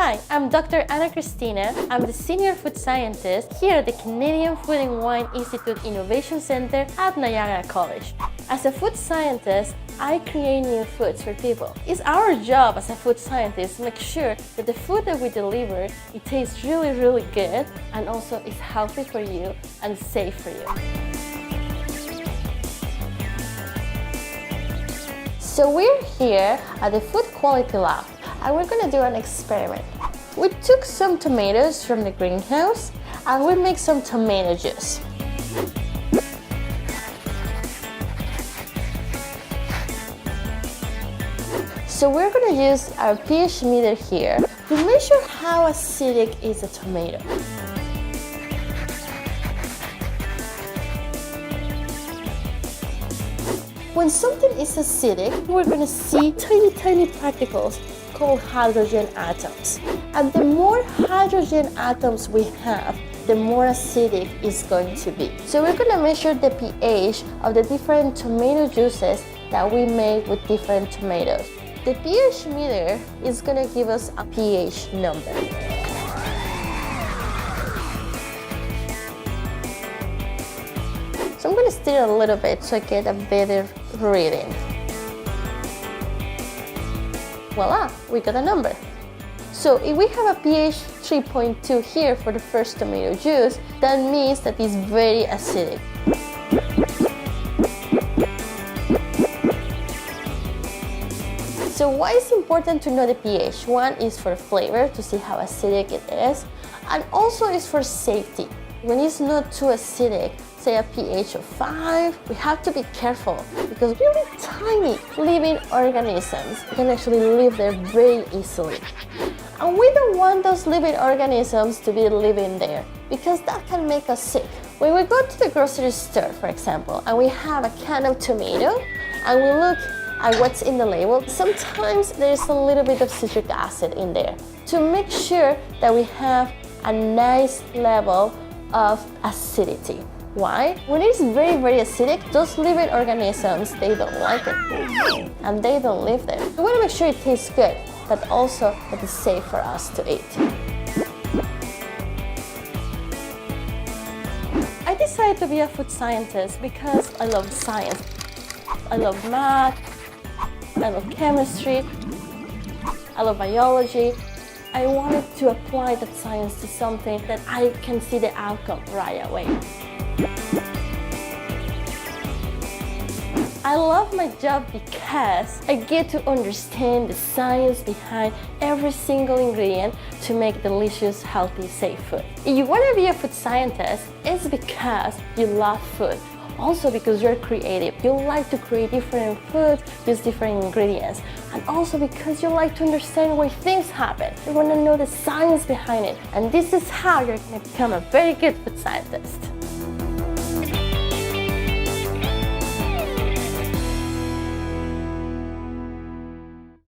Hi, I'm Dr. Anna Cristina. I'm the Senior Food Scientist here at the Canadian Food and Wine Institute Innovation Centre at Niagara College. As a food scientist, I create new foods for people. It's our job as a food scientist to make sure that the food that we deliver, it tastes really good and also is healthy for you and safe for you. So we're here at the Food Quality Lab and we're going to do an experiment. We took some tomatoes from the greenhouse and we make some tomato juice. So we're going to use our pH meter here to measure how acidic is a tomato. When something is acidic, we're going to see tiny particles called hydrogen atoms. And the more hydrogen atoms we have, the more acidic it's going to be. So we're going to measure the pH of the different tomato juices that we make with different tomatoes. The pH meter is going to give us a pH number. So I'm going to stir a little bit so I get a better reading. Voila, we got a number. So if we have a pH 3.2 here for the first tomato juice, that means that it's very acidic. So why is it important to know the pH? One is for flavor, to see how acidic it is, and also is for safety. When it's not too acidic, say a pH of 5, we have to be careful because really tiny living organisms can actually live there very easily. And we don't want those living organisms to be living there because that can make us sick. When we go to the grocery store, for example, and we have a can of tomato and we look at what's in the label, sometimes there's a little bit of citric acid in there to make sure that we have a nice level of acidity. Why? When it's very acidic, those living organisms, they don't like it and they don't live there. We want to make sure it tastes good, but also that it's safe for us to eat. I decided to be a food scientist because I love science. I love math, I love chemistry, I love biology. I wanted to apply that science to something that I can see the outcome right away. I love my job because I get to understand the science behind every single ingredient to make delicious, healthy, safe food. If you want to be a food scientist, it's because you love food. Also because you're creative. You like to create different foods, use different ingredients. And also because you like to understand why things happen. You want to know the science behind it. And this is how you're going to become a very good food scientist.